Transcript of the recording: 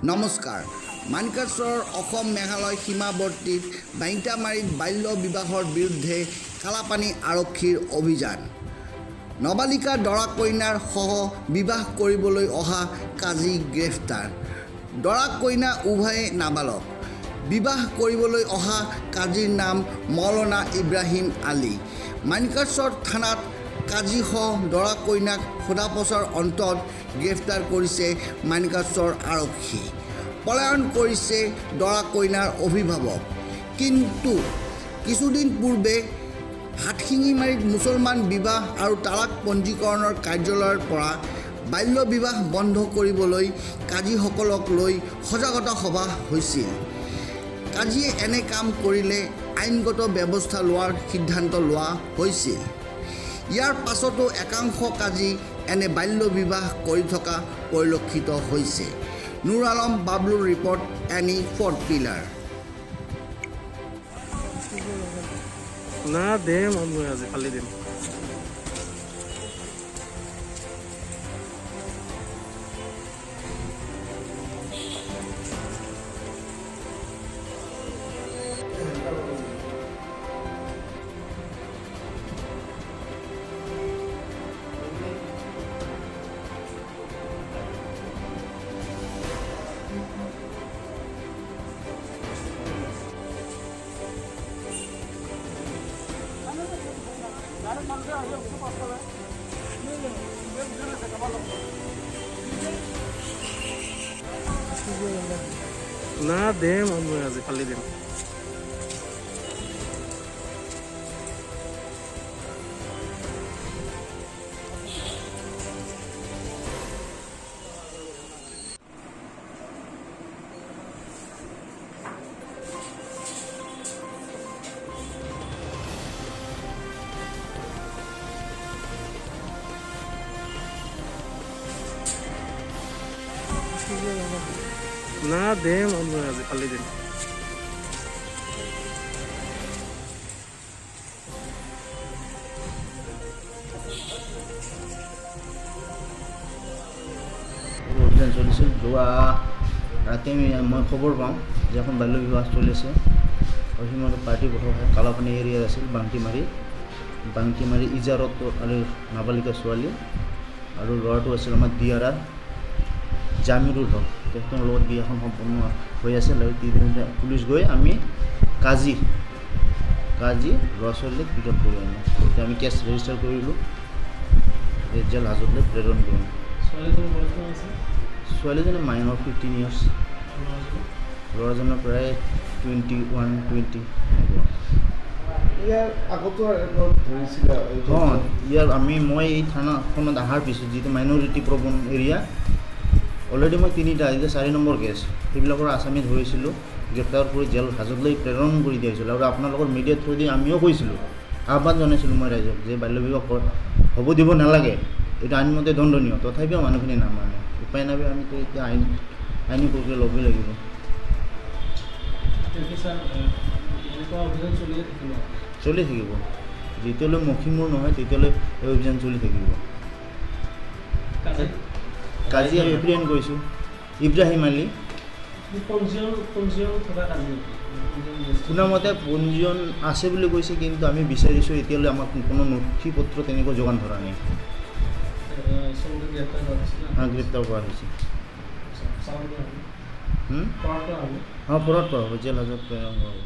নমস্কাৰ। মানকাছৰ অসম মেঘালয় সীমাৱৰ্তীত বাইংটামাৰীত বাল্য বিবাহৰ বিৰুদ্ধে কালাপানী আৰক্ষীৰ অভিযান। নবালিকা দৰা কইনাৰ সহ বিবাহ কৰিবলৈ অহা কাজী গ্ৰেফতাৰ। দৰা কইনা উভয়ে নাবালক। বিবাহ কৰিবলৈ অহা কাজীৰ নাম মৌলানা ইব্ৰাহিম আলী। মানকাছৰ থানাত কাজীসহ দৰা কইনাক সোধা পোছাৰ অন্তত গ্ৰেফতাৰ কৰিছে মানকাছৰ আৰক্ষী। পলায়ন কৰিছে দৰা কইনাৰ অভিভাৱক। কিন্তু কিছুদিন পূৰ্বে হাটশিঙিমাৰীত মুছলমান বিবাহ আৰু তালাক পঞ্জীকৰণৰ কাৰ্যালয়ৰ পৰা বাল্য বিবাহ বন্ধ কৰিবলৈ কাজীসকলক লৈ সজাগতা সভা হৈছিল। কাজীয়ে এনে কাম কৰিলে আইনগত ব্যৱস্থা লোৱাৰ সিদ্ধান্ত লোৱা হৈছিল। ইয়াৰ পাছতো একাংশ কাজী এনে বাল্য বিবাহ কৰি থকা পৰিলক্ষিত হৈছে। নুৰ আলম বাবলুৰ ৰিপৰ্ট, এনি ফ'ৰ্ট পিলাৰ। না দে মই আজি খালি দিম। না দে মই আজি খালি দিম। না দে মই আজি খালি দিম। অভিযান চলিছিল। যোৱা ৰাতি মই খবৰ পাওঁ যে এখন বাল্য বিবাহ চলিছে। অসীমত পাৰ্টি পঠোৱা হয়। কালাপানী এৰিয়াত আছিল বাংটিমাৰী ইজাৰত আৰু নাবালিকা ছোৱালী আৰু ল'ৰাটো আছিল আমাৰ দিয়াৰাৰ জামিৰুল হক। তেখেতৰ লগত বিয়াখন সম্পন্ন হৈ আছিল আৰু পুলিচ গৈ আমি কাজী ল'ৰা ছোৱালীক পিকআপ কৰি আনিলোঁ। এতিয়া আমি কেছ ৰেজিষ্টাৰ কৰিলোঁ, জেল হাজতলৈ প্ৰেৰণ কৰিলোঁ। ছোৱালীজনী মাইনৰ 15 years, ল'ৰাজনৰ প্ৰায় 21-20 হ'ব। মই এই থানাখনত অহাৰ পিছত যিটো মাইনৰিটি প্ৰবণ এৰিয়া, অলৰেডি মই 3টা, এতিয়া 4 নম্বৰ কেছ সেইবিলাকৰ আসামী ধৰিছিলোঁ, গ্ৰেপ্তাৰ কৰি জেল হাজতলৈ প্ৰেৰণ কৰি দিয়া হৈছিল। আৰু আপোনালোকৰ মিডিয়াৰ থ্ৰুদি আমিও কৈছিলোঁ, আহ্বান জনাইছিলোঁ মই ৰাইজক যে বাল্য বিবাহ হ'ব দিব নালাগে, এইটো আইনমতে দণ্ডনীয়। তথাপিও মানুহখিনি নামানে। উপায় নাপাই আমিতো এতিয়া আইনী প্ৰক্ৰিয়া ল'বই লাগিব। চলি থাকিব, যেতিয়ালৈ মষিমূৰ নহয় তেতিয়ালৈ এই অভিযান চলি থাকিব। কাজী আমি এপ্ৰিহেণ্ড কৰিছোঁ ইব্ৰাহিম আলী। শুনামতে পঞ্জীয়ন আছে বুলি কৈছে, কিন্তু আমি বিচাৰিছোঁ এতিয়ালৈ আমাক কোনো নথি পত্ৰ তেনেকৈ যোগান ধৰা নাই। গ্ৰেপ্তাৰ কৰা হৈছে। ফৰৱাৰ্ড কৰা হ'ব, জেল হাজত প্ৰেৰণ কৰা হ'ব।